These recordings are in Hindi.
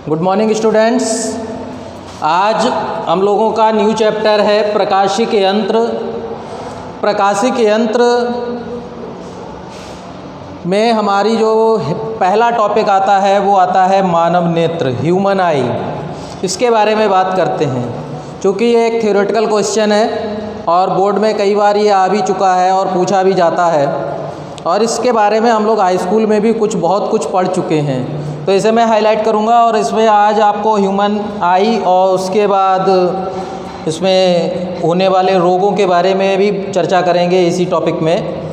Good morning students. आज हम लोगों का न्यू चैप्टर है प्रकाशिक यंत्र। प्रकाशिक यंत्र में हमारी जो पहला टॉपिक आता है वो आता है मानव नेत्र, ह्यूमन आई। इसके बारे में बात करते हैं। चूँकि ये एक थ्योरेटिकल क्वेश्चन है और बोर्ड में कई बार ये आ भी चुका है और पूछा भी जाता है, और इसके बारे में हम लोग हाई स्कूल में भी बहुत कुछ पढ़ चुके हैं। तो इसे मैं हाईलाइट करूँगा और इसमें आज आपको ह्यूमन आई और उसके बाद इसमें होने वाले रोगों के बारे में भी चर्चा करेंगे इसी टॉपिक में।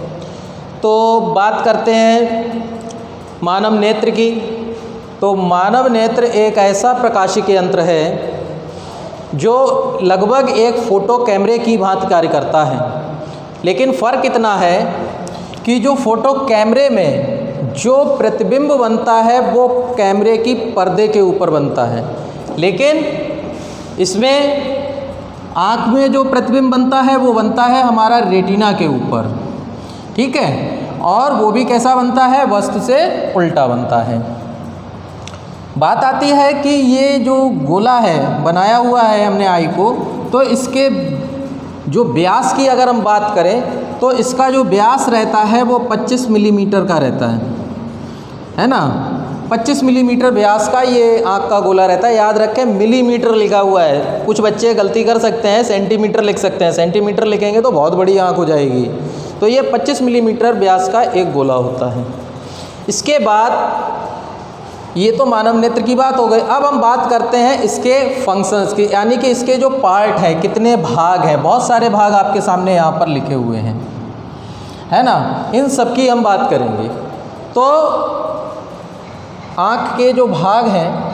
तो बात करते हैं मानव नेत्र की। तो मानव नेत्र एक ऐसा प्रकाशिक यंत्र है जो लगभग एक फ़ोटो कैमरे की भांति कार्य करता है, लेकिन फ़र्क इतना है कि जो फ़ोटो कैमरे में जो प्रतिबिंब बनता है वो कैमरे की पर्दे के ऊपर बनता है, लेकिन इसमें आँख में जो प्रतिबिंब बनता है वो बनता है हमारा रेटिना के ऊपर, ठीक है। और वो भी कैसा बनता है, वस्तु से उल्टा बनता है। बात आती है कि ये जो गोला है बनाया हुआ है हमने आई को, तो इसके जो व्यास की अगर हम बात करें तो इसका जो व्यास रहता है वो 25 मिलीमीटर का रहता है ना। 25 मिलीमीटर व्यास का ये आँख का गोला रहता है। याद रखें मिलीमीटर लिखा हुआ है, कुछ बच्चे गलती कर सकते हैं, सेंटीमीटर लिख सकते हैं। सेंटीमीटर लिखेंगे तो बहुत बड़ी आँख हो जाएगी। तो ये 25 मिलीमीटर व्यास का एक गोला होता है। इसके बाद ये तो मानव नेत्र की बात हो गई। अब हम बात करते हैं इसके फंक्शंस की, यानी कि इसके जो पार्ट हैं, कितने भाग हैं। बहुत सारे भाग आपके सामने यहाँ पर लिखे हुए हैं, है ना। इन सब की हम बात करेंगे। तो आँख के जो भाग हैं,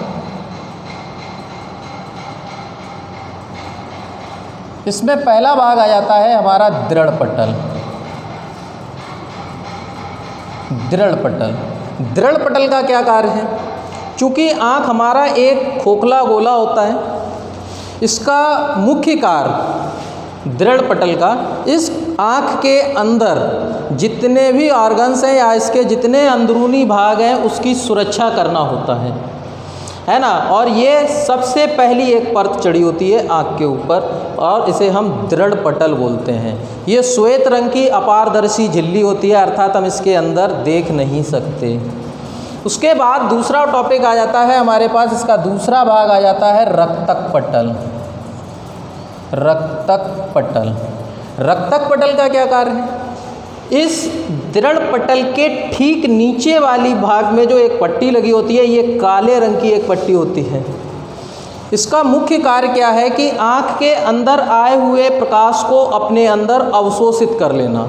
इसमें पहला भाग आ जाता है हमारा दृढ़ पटल। दृढ़ पटल, दृढ़ पटल का क्या कार्य है? चूँकि आँख हमारा एक खोखला गोला होता है, इसका मुख्य कार्य दृढ़ पटल का इस आँख के अंदर जितने भी ऑर्गन्स हैं या इसके जितने अंदरूनी भाग हैं उसकी सुरक्षा करना होता है ना। और ये सबसे पहली एक परत चढ़ी होती है आँख के ऊपर और इसे हम दृढ़ पटल बोलते हैं। ये श्वेत रंग की अपारदर्शी झिल्ली होती है, अर्थात हम इसके अंदर देख नहीं सकते। उसके बाद दूसरा टॉपिक आ जाता है हमारे पास, इसका दूसरा भाग आ जाता है रक्तक पटल। रक्तक पटल, रक्तक पटल का क्या कार्य है? इस दृढ़ पटल के ठीक नीचे वाली भाग में जो एक पट्टी लगी होती है, ये काले रंग की एक पट्टी होती है। इसका मुख्य कार्य क्या है कि आँख के अंदर आए हुए प्रकाश को अपने अंदर अवशोषित कर लेना।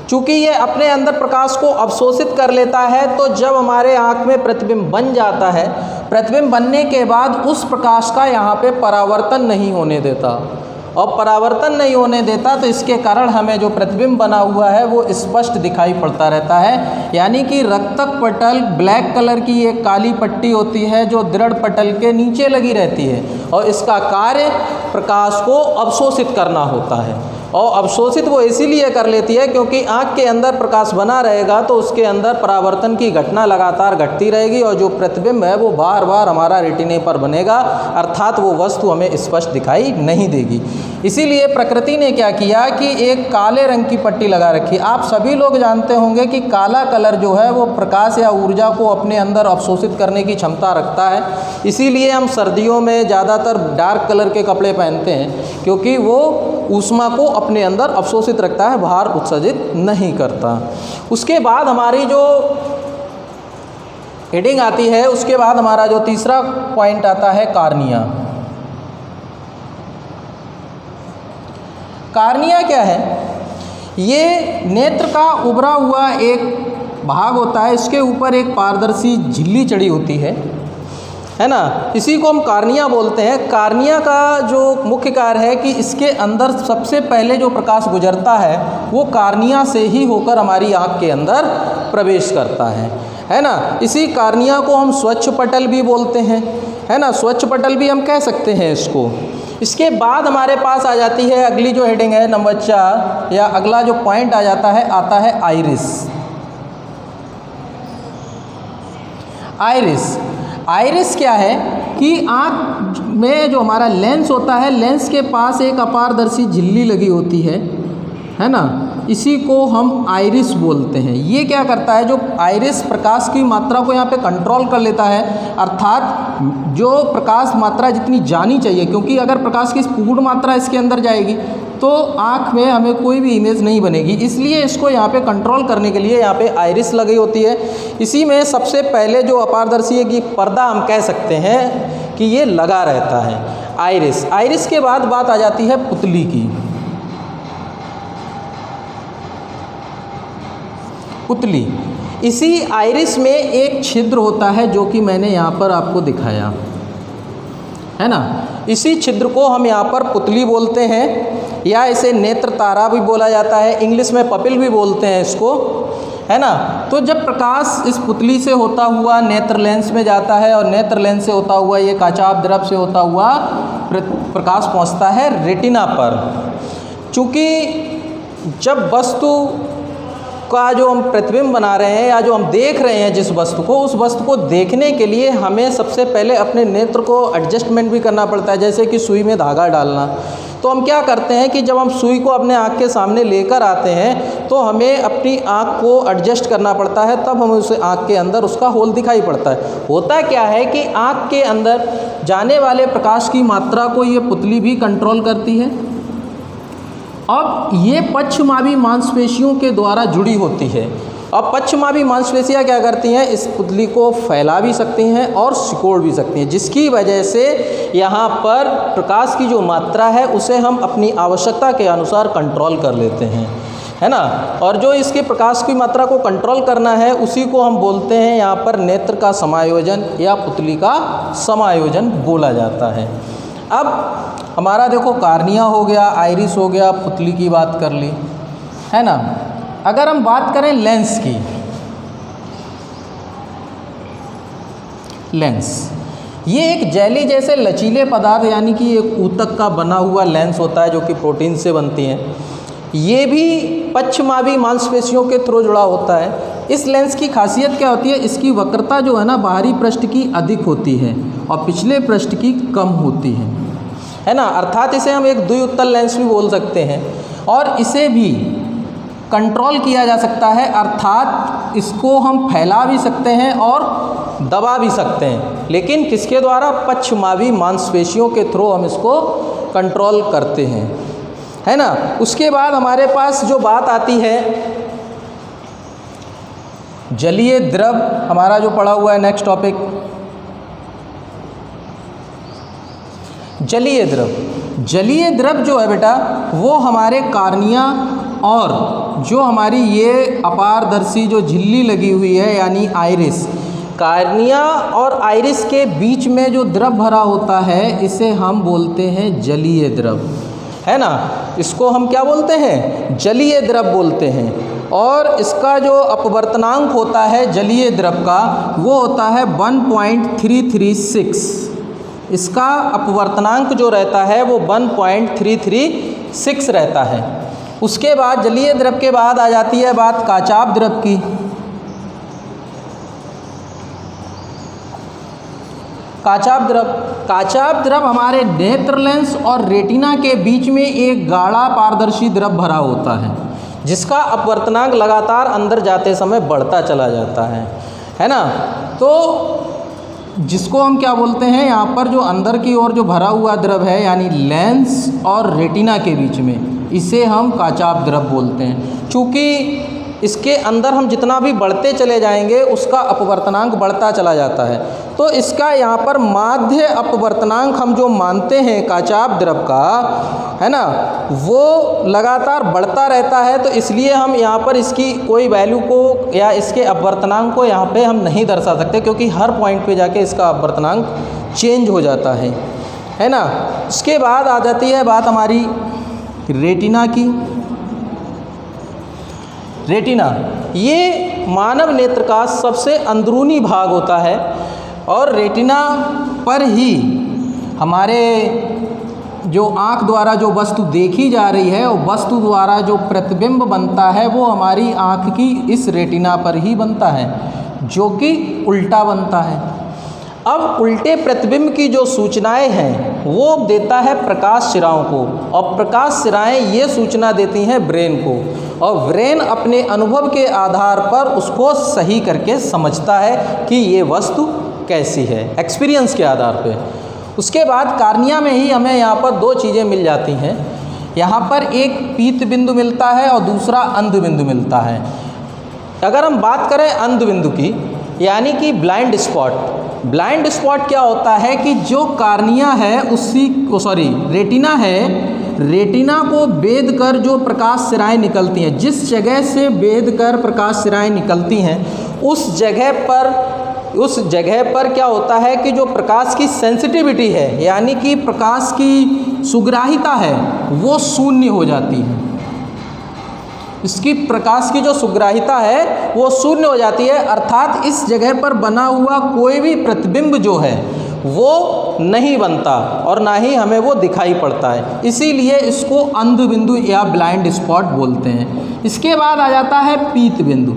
चूँकि ये अपने अंदर प्रकाश को अवशोषित कर लेता है, तो जब हमारे आँख में प्रतिबिंब बन जाता है, प्रतिबिंब बनने के बाद उस प्रकाश का यहाँ पे परावर्तन नहीं होने देता। और परावर्तन नहीं होने देता तो इसके कारण हमें जो प्रतिबिंब बना हुआ है वो स्पष्ट दिखाई पड़ता रहता है। यानी कि रक्तक पटल ब्लैक कलर की एक काली पट्टी होती है जो दृढ़ पटल के नीचे लगी रहती है, और इसका कार्य प्रकाश को अवशोषित करना होता है। और अवशोषित वो इसीलिए कर लेती है क्योंकि आँख के अंदर प्रकाश बना रहेगा तो उसके अंदर परावर्तन की घटना लगातार घटती रहेगी और जो प्रतिबिंब है वो बार बार हमारा रेटिने पर बनेगा, अर्थात वो वस्तु हमें स्पष्ट दिखाई नहीं देगी। इसीलिए प्रकृति ने क्या किया कि एक काले रंग की पट्टी लगा रखी। आप सभी लोग जानते होंगे कि काला कलर जो है वो प्रकाश या ऊर्जा को अपने अंदर अवशोषित करने की क्षमता रखता है। इसीलिए हम सर्दियों में ज़्यादातर डार्क कलर के कपड़े पहनते हैं, क्योंकि वो ऊष्मा को अपने अंदर अवशोषित रखता है, बाहर उत्सर्जित नहीं करता। उसके बाद हमारी जो हेडिंग आती है, उसके बाद हमारा जो तीसरा पॉइंट आता है कार्निया। कार्निया क्या है? ये नेत्र का उभरा हुआ एक भाग होता है, इसके ऊपर एक पारदर्शी झिल्ली चढ़ी होती है ना। इसी को हम कार्निया बोलते हैं। कार्निया का जो मुख्य कार्य है कि इसके अंदर सबसे पहले जो प्रकाश गुजरता है वो कार्निया से ही होकर हमारी आँख के अंदर प्रवेश करता है ना। इसी कार्निया को हम स्वच्छ पटल भी बोलते हैं, है ना। स्वच्छ पटल भी हम कह सकते हैं इसको। इसके बाद हमारे पास आ जाती है अगली जो हेडिंग है नंबर 4, या अगला जो पॉइंट आ जाता है, आता है आइरिस। आइरिस, आइरिस क्या है कि आँख में जो हमारा लेंस होता है, लेंस के पास एक अपारदर्शी झिल्ली लगी होती है ना, इसी को हम आइरिस बोलते हैं। ये क्या करता है, जो आइरिस प्रकाश की मात्रा को यहाँ पे कंट्रोल कर लेता है, अर्थात जो प्रकाश मात्रा जितनी जानी चाहिए, क्योंकि अगर प्रकाश की पूर्ण मात्रा इसके अंदर जाएगी तो आँख में हमें कोई भी इमेज नहीं बनेगी, इसलिए इसको यहाँ पे कंट्रोल करने के लिए यहाँ पे आइरिस लगी होती है। इसी में सबसे पहले जो अपारदर्शी है कि पर्दा हम कह सकते हैं कि ये लगा रहता है, आइरिस। आइरिस के बाद बात आ जाती है पुतली की। पुतली, इसी आइरिस में एक छिद्र होता है जो कि मैंने यहाँ पर आपको दिखाया है ना। इसी छिद्र को हम यहाँ पर पुतली बोलते हैं, या इसे नेत्र तारा भी बोला जाता है, इंग्लिश में पपिल भी बोलते हैं इसको, है ना। तो जब प्रकाश इस पुतली से होता हुआ नेत्र लेंस में जाता है और नेत्र लेंस से होता हुआ ये काचाभ द्रव से होता हुआ प्रकाश पहुँचता है रेटिना पर। चूँकि जब वस्तु का जो हम प्रतिबिंब बना रहे हैं या जो हम देख रहे हैं जिस वस्तु को, उस वस्तु को देखने के लिए हमें सबसे पहले अपने नेत्र को एडजस्टमेंट भी करना पड़ता है, जैसे कि सुई में धागा डालना। तो हम क्या करते हैं कि जब हम सुई को अपने आँख के सामने लेकर आते हैं तो हमें अपनी आँख को एडजस्ट करना पड़ता है, तब हमें उसे आँख के अंदर उसका होल दिखाई पड़ता है। होता क्या है कि आँख के अंदर जाने वाले प्रकाश की मात्रा को ये पुतली भी कंट्रोल करती है। अब ये पश्चमावी मांसपेशियों के द्वारा जुड़ी होती है। अब पश्चमावी मांसपेशियाँ क्या करती हैं, इस पुतली को फैला भी सकती हैं और सिकोड़ भी सकती हैं, जिसकी वजह से यहाँ पर प्रकाश की जो मात्रा है उसे हम अपनी आवश्यकता के अनुसार कंट्रोल कर लेते हैं, है ना। और जो इसके प्रकाश की मात्रा को कंट्रोल करना है उसी को हम बोलते हैं यहाँ पर नेत्र का समायोजन या पुतली का समायोजन बोला जाता है। अब हमारा देखो कार्निया हो गया, आइरिस हो गया, पुतली की बात कर ली, है ना। अगर हम बात करें लेंस की, लेंस ये एक जेली जैसे लचीले पदार्थ यानी कि एक ऊतक का बना हुआ लेंस होता है जो कि प्रोटीन से बनती हैं। ये भी पश्चमावी मांसपेशियों के थ्रू जुड़ा होता है। इस लेंस की खासियत क्या होती है, इसकी वक्रता जो है ना बाहरी पृष्ठ की अधिक होती है और पिछले पृष्ठ की कम होती है ना। अर्थात इसे हम एक द्विउत्तल लेंस भी बोल सकते हैं और इसे भी कंट्रोल किया जा सकता है, अर्थात इसको हम फैला भी सकते हैं और दबा भी सकते हैं, लेकिन किसके द्वारा, पश्चमावी मांसपेशियों के थ्रू हम इसको कंट्रोल करते हैं, है ना। उसके बाद हमारे पास जो बात आती है जलीय द्रव, हमारा जो पड़ा हुआ है नेक्स्ट टॉपिक, जलीय द्रव। जलीय द्रव जो है बेटा वो हमारे कार्निया और जो हमारी ये अपारदर्शी जो झिल्ली लगी हुई है यानी आइरिस, कार्निया और आइरिस के बीच में जो द्रव भरा होता है इसे हम बोलते हैं जलीय द्रव, है ना। इसको हम क्या बोलते हैं, जलीय द्रव बोलते हैं। और इसका जो अपवर्तनांक होता है जलीय द्रव का वो होता है 1.336। इसका अपवर्तनांक जो रहता है वो 1.336 रहता है। उसके बाद जलीय द्रव के बाद आ जाती है बात काचाभ द्रव की। काचाभ द्रव, काचाभ द्रव हमारे नेत्र लेंस और रेटिना के बीच में एक गाढ़ा पारदर्शी द्रव भरा होता है जिसका अपवर्तनांक लगातार अंदर जाते समय बढ़ता चला जाता है ना। तो जिसको हम क्या बोलते हैं, यहाँ पर जो अंदर की ओर जो भरा हुआ द्रव है यानी लेंस और रेटिना के बीच में, इसे हम काचाभ द्रव बोलते हैं। चूँकि इसके अंदर हम जितना भी बढ़ते चले जाएंगे उसका अपवर्तनांक बढ़ता चला जाता है, तो इसका यहाँ पर माध्य अपवर्तनांक हम जो मानते हैं काचाभ द्रव का, है ना, वो लगातार बढ़ता रहता है। तो इसलिए हम यहाँ पर इसकी कोई वैल्यू को या इसके अपवर्तनांक को यहाँ पे हम नहीं दर्शा सकते, क्योंकि हर पॉइंट पे जाके इसका अपवर्तनांक चेंज हो जाता है ना। इसके बाद आ जाती है बात हमारी रेटिना की। रेटिना ये मानव नेत्र का सबसे अंदरूनी भाग होता है और रेटिना पर ही हमारे जो आँख द्वारा जो वस्तु देखी जा रही है और वस्तु द्वारा जो प्रतिबिंब बनता है वो हमारी आँख की इस रेटिना पर ही बनता है, जो कि उल्टा बनता है। अब उल्टे प्रतिबिंब की जो सूचनाएं हैं वो देता है प्रकाश सिराओं को, और प्रकाश सिराएं ये सूचना देती हैं ब्रेन को, और ब्रेन अपने अनुभव के आधार पर उसको सही करके समझता है कि ये वस्तु कैसी है, एक्सपीरियंस के आधार पे। उसके बाद कार्निया में ही हमें यहाँ पर दो चीज़ें मिल जाती हैं। यहाँ पर एक पीत बिंदु मिलता है और दूसरा अंध बिंदु मिलता है। अगर हम बात करें अंध बिंदु की, यानी कि ब्लाइंड स्पॉट, ब्लाइंड स्पॉट क्या होता है कि जो कार्निया है रेटिना है, रेटिना को बेध कर जो प्रकाश सिराएं निकलती हैं, जिस जगह से बेध कर प्रकाश सिराएं निकलती हैं उस जगह पर क्या होता है कि जो प्रकाश की सेंसिटिविटी है, यानी कि प्रकाश की सुग्राहिता है, वो शून्य हो जाती है। इसकी प्रकाश की जो सुग्राहिता है वो शून्य हो जाती है, अर्थात इस जगह पर बना हुआ कोई भी प्रतिबिंब जो है वो नहीं बनता और ना ही हमें वो दिखाई पड़ता है। इसीलिए इसको अंध बिंदु या ब्लाइंड स्पॉट बोलते हैं। इसके बाद आ जाता है पीत बिंदु।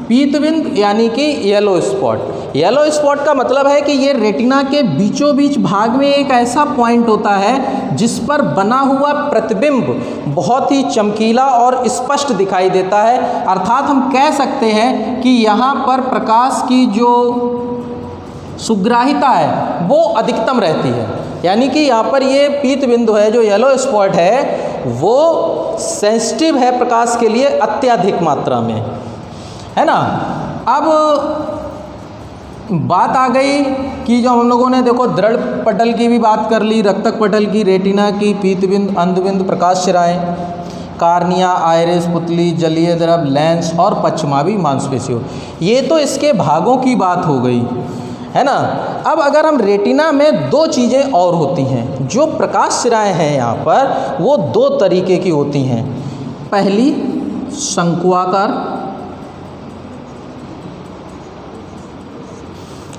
पीत बिंदु यानी कि येलो स्पॉट। येलो स्पॉट का मतलब है कि ये रेटिना के बीचों बीच भाग में एक ऐसा पॉइंट होता है जिस पर बना हुआ प्रतिबिंब बहुत ही चमकीला और स्पष्ट दिखाई देता है। अर्थात हम कह सकते हैं कि यहाँ पर प्रकाश की जो सुग्राहिता है वो अधिकतम रहती है, यानी कि यहाँ पर ये पीत बिंदु है, जो येलो स्पॉट है, वो सेंसिटिव है प्रकाश के लिए अत्यधिक मात्रा में, है ना। अब बात आ गई कि जो हम लोगों ने देखो दृढ़ पटल की भी बात कर ली, रक्तक पटल की, रेटिना की, पीत बिंदु, अंध बिंदु, प्रकाश सिराएं, कार्निया, आइरिस, पुतली, जलीय द्रव, लेंस और पश्चिमावी मांसपेशियों। ये तो इसके भागों की बात हो गई, है ना। अब अगर हम रेटिना में दो चीज़ें और होती हैं, जो प्रकाश सिराएं हैं यहाँ पर वो दो तरीके की होती हैं। पहली शंक्वाकार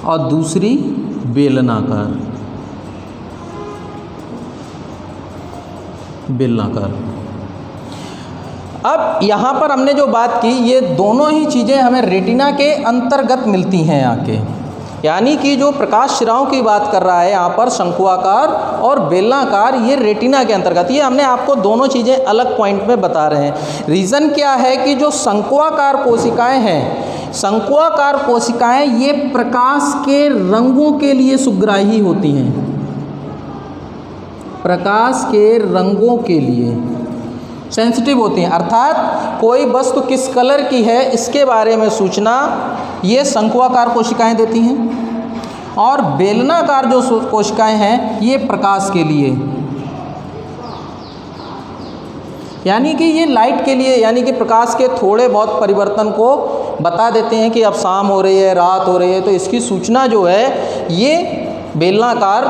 और दूसरी बेलनाकार। अब यहाँ पर हमने जो बात की, ये दोनों ही चीज़ें हमें रेटिना के अंतर्गत मिलती हैं आके, यानी कि जो प्रकाश सिराओं की बात कर रहा है यहाँ पर शंक्वाकार और बेलनाकार, ये रेटिना के अंतर्गत। ये हमने आपको दोनों चीज़ें अलग पॉइंट में बता रहे हैं। रीज़न क्या है कि जो शंक्वाकार कोशिकाएं हैं, शंक्वाकार कोशिकाएं ये प्रकाश के रंगों के लिए सुग्राही होती हैं, प्रकाश के रंगों के लिए सेंसिटिव होती हैं। अर्थात कोई वस्तु किस कलर की है इसके बारे में सूचना ये शंक्वाकार कोशिकाएं देती हैं, और बेलनाकार जो कोशिकाएं हैं ये प्रकाश के लिए, यानी कि ये लाइट के लिए, यानी कि प्रकाश के थोड़े बहुत परिवर्तन को बता देते हैं कि अब शाम हो रही है, रात हो रही है, तो इसकी सूचना जो है ये बेलनाकार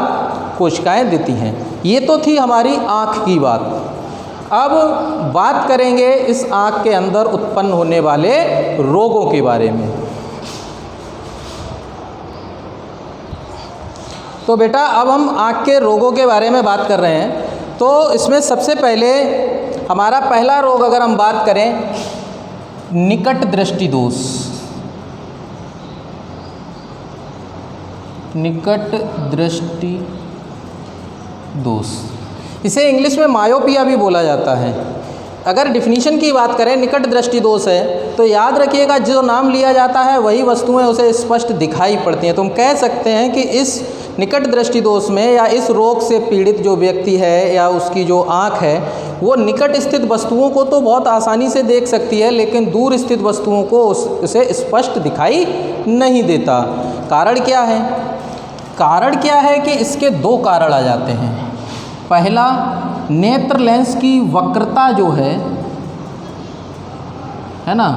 कोशिकाएं देती हैं। ये तो थी हमारी आँख की बात। अब बात करेंगे इस आँख के अंदर उत्पन्न होने वाले रोगों के बारे में। तो बेटा अब हम आँख के रोगों के बारे में बात कर रहे हैं। तो इसमें सबसे पहले हमारा पहला रोग अगर हम बात करें, निकट दृष्टि दोष। निकट दृष्टि दोष, इसे इंग्लिश में मायोपिया भी बोला जाता है। अगर डिफिनीशन की बात करें, निकट दृष्टि दोष है तो याद रखिएगा जो नाम लिया जाता है वही वस्तुएं उसे स्पष्ट दिखाई पड़ती हैं। तो हम कह सकते हैं कि इस निकट दृष्टि दोष में या इस रोग से पीड़ित जो व्यक्ति है या उसकी जो आँख है वो निकट स्थित वस्तुओं को तो बहुत आसानी से देख सकती है, लेकिन दूर स्थित वस्तुओं को उसे स्पष्ट दिखाई नहीं देता। कारण क्या है? कारण क्या है कि इसके दो कारण आ जाते हैं। पहला, नेत्र लेंस की वक्रता जो है ना,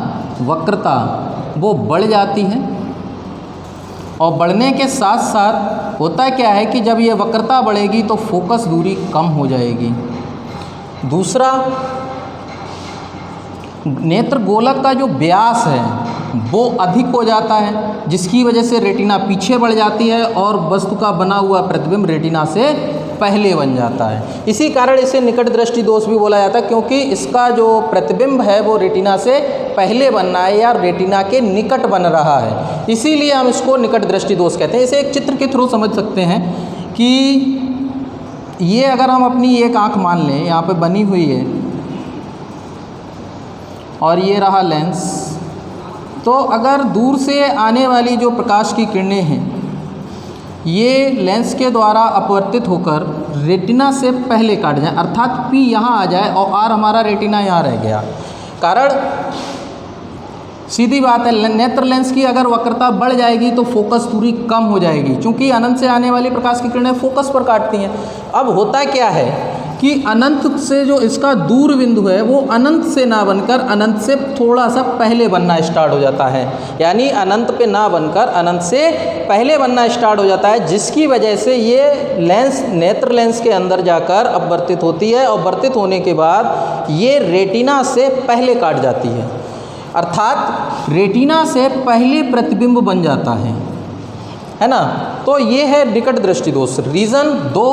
वक्रता वो बढ़ जाती है, और बढ़ने के साथ साथ होता क्या है कि जब ये वक्रता बढ़ेगी तो फोकस दूरी कम हो जाएगी। दूसरा, नेत्र गोलक का जो व्यास है वो अधिक हो जाता है, जिसकी वजह से रेटिना पीछे बढ़ जाती है और वस्तु का बना हुआ प्रतिबिंब रेटिना से पहले बन जाता है। इसी कारण इसे निकट दृष्टि दोष भी बोला जाता है, क्योंकि इसका जो प्रतिबिंब है वो रेटिना से पहले बनना है या रेटिना के निकट बन रहा है, इसीलिए हम इसको निकट दृष्टि दोष कहते हैं। इसे एक चित्र के थ्रू समझ सकते हैं कि ये अगर हम अपनी एक आँख मान लें, यहाँ पे बनी हुई है और ये रहा लेंस, तो अगर दूर से आने वाली जो प्रकाश की किरणें हैं ये लेंस के द्वारा अपवर्तित होकर रेटिना से पहले काट जाए, अर्थात P यहाँ आ जाए और R हमारा रेटिना यहाँ रह गया। कारण सीधी बात है, नेत्र लेंस की अगर वक्रता बढ़ जाएगी तो फोकस दूरी कम हो जाएगी, क्योंकि अनंत से आने वाली प्रकाश की किरणें फोकस पर काटती हैं। अब होता क्या है कि अनंत से जो इसका दूर बिंदु है वो अनंत से ना बनकर अनंत से थोड़ा सा पहले बनना स्टार्ट हो जाता है, यानी अनंत पे ना बनकर अनंत से पहले बनना स्टार्ट हो जाता है, जिसकी वजह से ये लेंस नेत्र लेंस के अंदर जाकर अपवर्तित होती है और अपवर्तित होने के बाद ये रेटिना से पहले काट जाती है, अर्थात रेटिना से पहले प्रतिबिंब बन जाता है ना। तो ये है निकट दृष्टि दोष। रीज़न 2,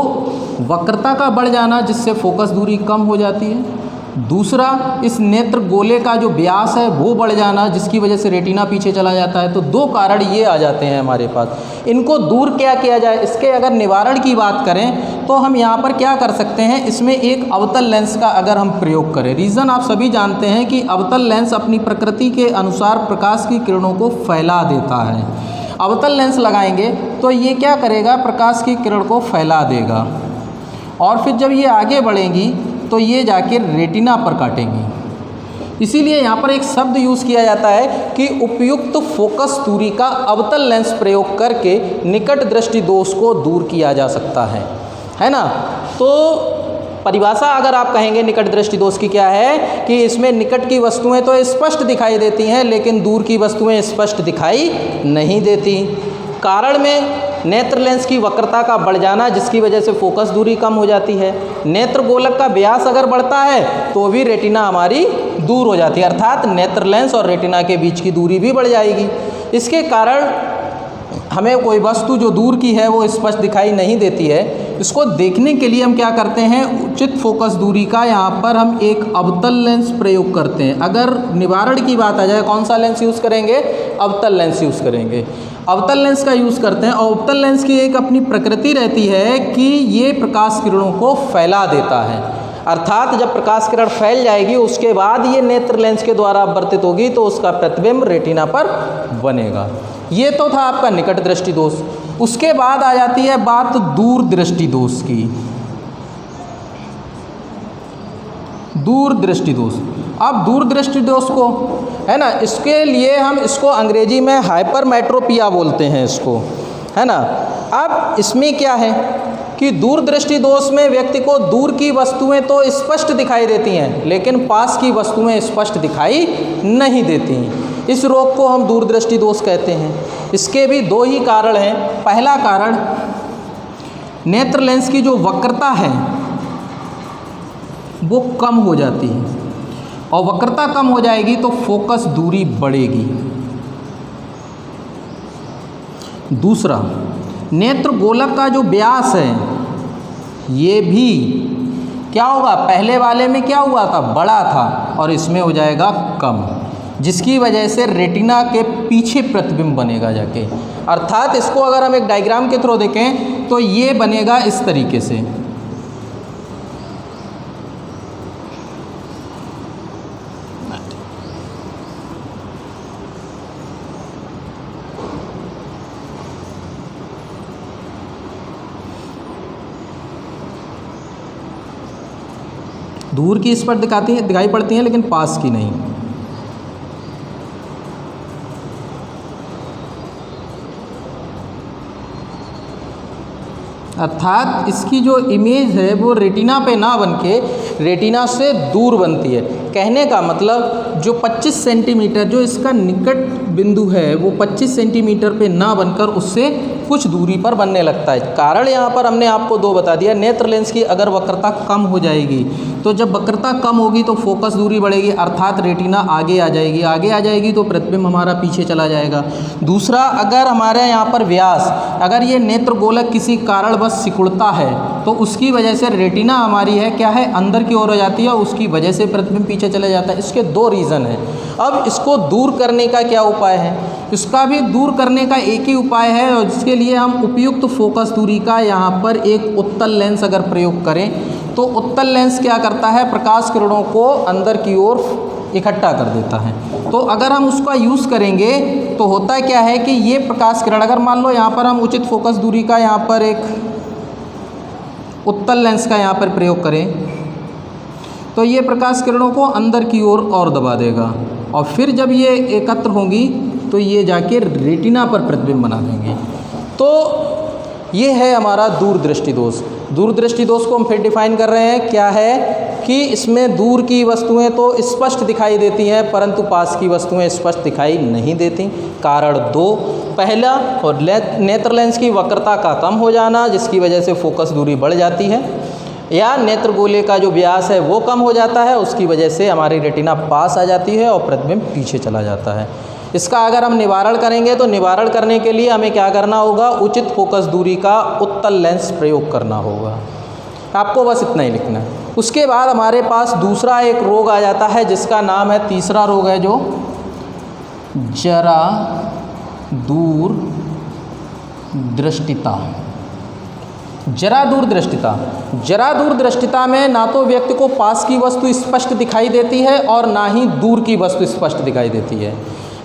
वक्रता का बढ़ जाना जिससे फोकस दूरी कम हो जाती है। दूसरा, इस नेत्र गोले का जो व्यास है वो बढ़ जाना जिसकी वजह से रेटिना पीछे चला जाता है। तो 2 कारण ये आ जाते हैं हमारे पास। इनको दूर क्या किया जाए, इसके अगर निवारण की बात करें तो हम यहाँ पर क्या कर सकते हैं, इसमें एक अवतल लेंस का अगर हम प्रयोग करें। रीज़न आप सभी जानते हैं कि अवतल लेंस अपनी प्रकृति के अनुसार प्रकाश की किरणों को फैला देता है। अवतल लेंस लगाएंगे तो ये क्या करेगा, प्रकाश की किरण को फैला देगा और फिर जब ये आगे बढ़ेंगी तो ये जाके रेटिना पर काटेंगी। इसीलिए यहाँ पर एक शब्द यूज़ किया जाता है कि उपयुक्त फोकस दूरी का अवतल लेंस प्रयोग करके निकट दृष्टि दोष को दूर किया जा सकता है ना। तो परिभाषा अगर आप कहेंगे निकट दृष्टि दोष की क्या है कि इसमें निकट की वस्तुएं तो स्पष्ट दिखाई देती हैं लेकिन दूर की वस्तुएं स्पष्ट दिखाई नहीं देती। कारण में नेत्र लेंस की वक्रता का बढ़ जाना जिसकी वजह से फोकस दूरी कम हो जाती है। नेत्र गोलक का व्यास अगर बढ़ता है तो भी रेटिना हमारी दूर हो जाती है, अर्थात नेत्र लेंस और रेटिना के बीच की दूरी भी बढ़ जाएगी। इसके कारण हमें कोई वस्तु जो दूर की है वो स्पष्ट दिखाई नहीं देती है। इसको देखने के लिए हम क्या करते हैं, उचित फोकस दूरी का यहाँ पर हम एक अवतल लेंस प्रयोग करते हैं। अगर निवारण की बात आ जाए, कौन सा लेंस यूज़ करेंगे, अवतल लेंस यूज़ करेंगे। अवतल लेंस का यूज़ करते हैं और अवतल लेंस की एक अपनी प्रकृति रहती है कि ये प्रकाश किरणों को फैला देता है, अर्थात जब प्रकाश किरण फैल जाएगी उसके बाद ये नेत्र लेंस के द्वारा अपवर्तित होगी तो उसका प्रतिबिंब रेटिना पर बनेगा। ये तो था आपका निकट दृष्टि दोष। उसके बाद आ जाती है बात दूर दृष्टि दोष की। दूर दृष्टि दोष, अब दूर दृष्टि दोष को है ना, इसके लिए हम इसको अंग्रेजी में हाइपरमेट्रोपिया बोलते हैं इसको, है ना। अब इसमें क्या है कि दूर दृष्टि दोष में व्यक्ति को दूर की वस्तुएं तो स्पष्ट दिखाई देती हैं लेकिन पास की वस्तुएं स्पष्ट दिखाई नहीं देती। इस रोग को हम दूर दृष्टि दोष कहते हैं। इसके भी 2 ही कारण हैं। पहला कारण, नेत्र लेंस की जो वक्रता है वो कम हो जाती है और वक्रता कम हो जाएगी तो फोकस दूरी बढ़ेगी। दूसरा, नेत्र गोलक का जो व्यास है ये भी क्या होगा, पहले वाले में क्या हुआ था, बड़ा था और इसमें हो जाएगा कम, जिसकी वजह से रेटिना के पीछे प्रतिबिंब बनेगा जाके। अर्थात इसको अगर हम एक डायग्राम के थ्रू देखें तो ये बनेगा इस तरीके से। दूर की स्पष्ट दिखाई पड़ती हैं लेकिन पास की नहीं। अर्थात इसकी जो इमेज है वो रेटिना पे ना बनके रेटिना से दूर बनती है। कहने का मतलब जो 25 सेंटीमीटर जो इसका निकट बिंदु है वो 25 सेंटीमीटर पे ना बनकर उससे कुछ दूरी पर बनने लगता है। कारण यहाँ पर हमने आपको दो बता दिया। नेत्र लेंस की अगर वक्रता कम हो जाएगी, तो जब वक्रता कम होगी तो फोकस दूरी बढ़ेगी, अर्थात रेटिना आगे आ जाएगी। आगे आ जाएगी तो प्रतिबिंब हमारा पीछे चला जाएगा। दूसरा, अगर हमारे यहाँ पर व्यास, अगर ये नेत्र गोलक किसी कारणवश सिकुड़ता है तो उसकी वजह से रेटिना हमारी है क्या है, अंदर की ओर हो जाती है, उसकी वजह से प्रतिबिंब पीछे चले जाता है। इसके दो रीज़न हैं। अब इसको दूर करने का क्या उपाय है? इसका भी दूर करने का एक ही उपाय है, और जिसके लिए हम उपयुक्त फोकस दूरी का यहाँ पर एक उत्तल लेंस अगर प्रयोग करें तो उत्तल लेंस क्या करता है, प्रकाश किरणों को अंदर की ओर इकट्ठा कर देता है। तो अगर हम उसका यूज़ करेंगे तो होता क्या है कि ये प्रकाश किरण, अगर मान लो यहाँ पर हम उचित फोकस दूरी का यहाँ पर एक उत्तल लेंस का यहाँ पर प्रयोग करें तो ये प्रकाश किरणों को अंदर की ओर और दबा देगा, और फिर जब ये एकत्र होंगी तो ये जाके रेटिना पर प्रतिबिंब बना देंगे। तो ये है हमारा दूरदृष्टि दोष। दूरदृष्टि दोष को हम फिर डिफाइन कर रहे हैं, क्या है कि इसमें दूर की वस्तुएं तो स्पष्ट दिखाई देती हैं परंतु पास की वस्तुएं स्पष्ट दिखाई नहीं देती। कारण दो, पहला और नेत्र लेंस की वक्रता का कम हो जाना जिसकी वजह से फोकस दूरी बढ़ जाती है, या नेत्र गोले का जो व्यास है वो कम हो जाता है, उसकी वजह से हमारी रेटिना पास आ जाती है और प्रतिबिंब पीछे चला जाता है। इसका अगर हम निवारण करेंगे तो निवारण करने के लिए हमें क्या करना होगा, उचित फोकस दूरी का उत्तल लेंस प्रयोग करना होगा। आपको बस इतना ही लिखना है। उसके बाद हमारे पास दूसरा एक रोग आ जाता है जिसका नाम है, तीसरा रोग है जो जरा दूर दृष्टिता। जरा दूर दृष्टिता, जरा दूर दृष्टिता में ना तो व्यक्ति को पास की वस्तु स्पष्ट दिखाई देती है और ना ही दूर की वस्तु स्पष्ट दिखाई देती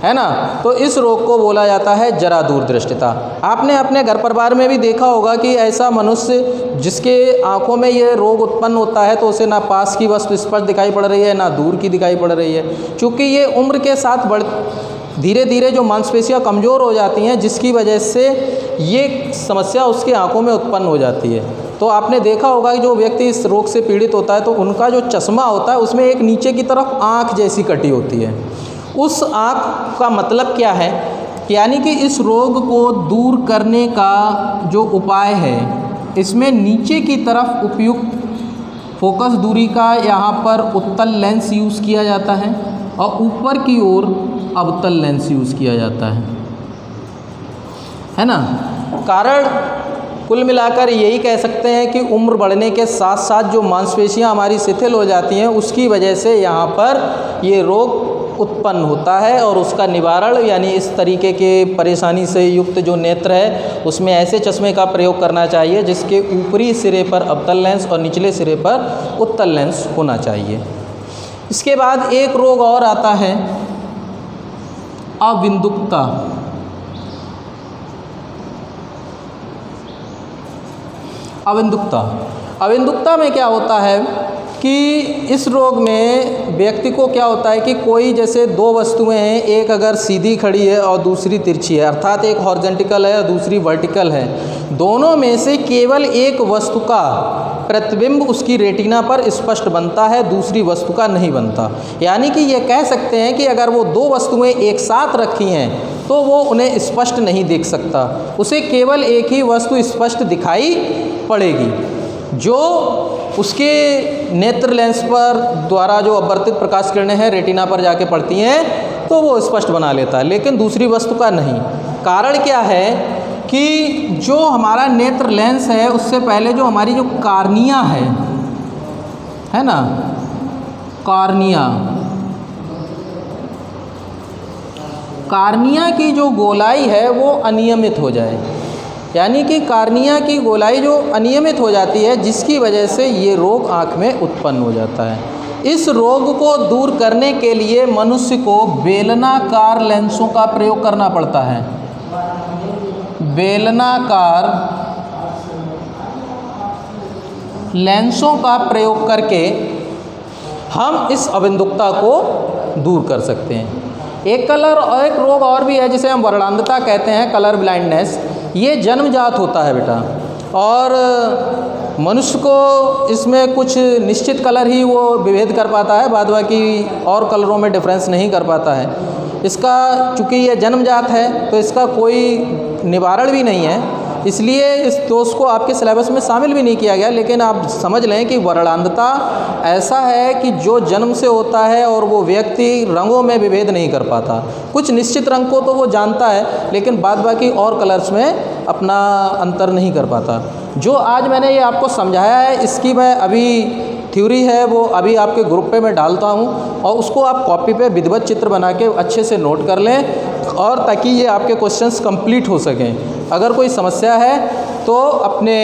है ना। तो इस रोग को बोला जाता है जरा दूर दृष्टिता। आपने अपने घर परिवार में भी देखा होगा कि ऐसा मनुष्य जिसके आंखों में ये रोग उत्पन्न होता है तो उसे ना पास की वस्तु स्पष्ट दिखाई पड़ रही है ना दूर की दिखाई पड़ रही है, क्योंकि ये उम्र के साथ धीरे धीरे जो मांसपेशियां कमज़ोर हो जाती हैं जिसकी वजह से ये समस्या उसकी आंखों में उत्पन्न हो जाती है। तो आपने देखा होगा कि जो व्यक्ति इस रोग से पीड़ित होता है तो उनका जो चश्मा होता है उसमें एक नीचे की तरफ आँख जैसी कटी होती है। उस आँख का मतलब क्या है, यानी कि इस रोग को दूर करने का जो उपाय है इसमें नीचे की तरफ उपयुक्त फोकस दूरी का यहाँ पर उत्तल लेंस यूज़ किया जाता है और ऊपर की ओर अवतल लेंस यूज़ किया जाता है ना। कारण कुल मिलाकर यही कह सकते हैं कि उम्र बढ़ने के साथ साथ जो मांसपेशियां हमारी शिथिल हो जाती हैं उसकी वजह से यहाँ पर ये रोग उत्पन्न होता है, और उसका निवारण यानी इस तरीके के परेशानी से युक्त जो नेत्र है उसमें ऐसे चश्मे का प्रयोग करना चाहिए जिसके ऊपरी सिरे पर अवतल लेंस और निचले सिरे पर उत्तल लेंस होना चाहिए। इसके बाद एक रोग और आता है, अविंदुकता। अविंदुकता में क्या होता है कि इस रोग में व्यक्ति को क्या होता है कि कोई जैसे दो वस्तुएं हैं, एक अगर सीधी खड़ी है और दूसरी तिरछी है, अर्थात एक हॉरिजॉन्टल है और दूसरी वर्टिकल है, दोनों में से केवल एक वस्तु का प्रतिबिंब उसकी रेटिना पर स्पष्ट बनता है, दूसरी वस्तु का नहीं बनता। यानी कि ये कह सकते हैं कि अगर वो दो वस्तुएं एक साथ रखी हैं तो वो उन्हें स्पष्ट नहीं देख सकता, उसे केवल एक ही वस्तु स्पष्ट दिखाई पड़ेगी, जो उसके नेत्र लेंस पर द्वारा जो अपवर्तित प्रकाश किरणें हैं रेटिना पर जाके पड़ती हैं तो वो स्पष्ट बना लेता है, लेकिन दूसरी वस्तु का नहीं। कारण क्या है कि जो हमारा नेत्र लेंस है उससे पहले जो हमारी जो कार्निया है ना, कार्निया की जो गोलाई है वो अनियमित हो जाए, यानी कि कार्निया की गोलाई जो अनियमित हो जाती है जिसकी वजह से ये रोग आँख में उत्पन्न हो जाता है। इस रोग को दूर करने के लिए मनुष्य को बेलनाकार लेंसों का प्रयोग करना पड़ता है। बेलनाकार लेंसों का प्रयोग करके हम इस अविंदुकता को दूर कर सकते हैं। एक रोग और भी है जिसे हम वर्णांधता कहते हैं, कलर ब्लाइंडनेस। ये जन्मजात होता है बेटा, और मनुष्य को इसमें कुछ निश्चित कलर ही वो विभेद कर पाता है, बाद बाकी और कलरों में डिफरेंस नहीं कर पाता है। इसका चूँकि ये जन्मजात है तो इसका कोई निवारण भी नहीं है, इसलिए इस दोष को आपके सिलेबस में शामिल भी नहीं किया गया। लेकिन आप समझ लें कि वर्णांधता ऐसा है कि जो जन्म से होता है और वो व्यक्ति रंगों में विभेद नहीं कर पाता। कुछ निश्चित रंग को तो वो जानता है, लेकिन बाद बाकी और कलर्स में अपना अंतर नहीं कर पाता। जो आज मैंने ये आपको समझाया है, इसकी मैं अभी थ्योरी है वो अभी आपके ग्रुप पे मैं डालता हूँ, और उसको आप कॉपी पे विधिवत चित्र बना के अच्छे से नोट कर लें, और ताकि ये आपके क्वेश्चंस कंप्लीट हो सकें। अगर कोई समस्या है तो अपने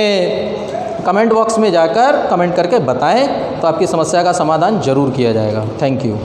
कमेंट बॉक्स में जाकर कमेंट करके बताएं, तो आपकी समस्या का समाधान ज़रूर किया जाएगा। Thank you.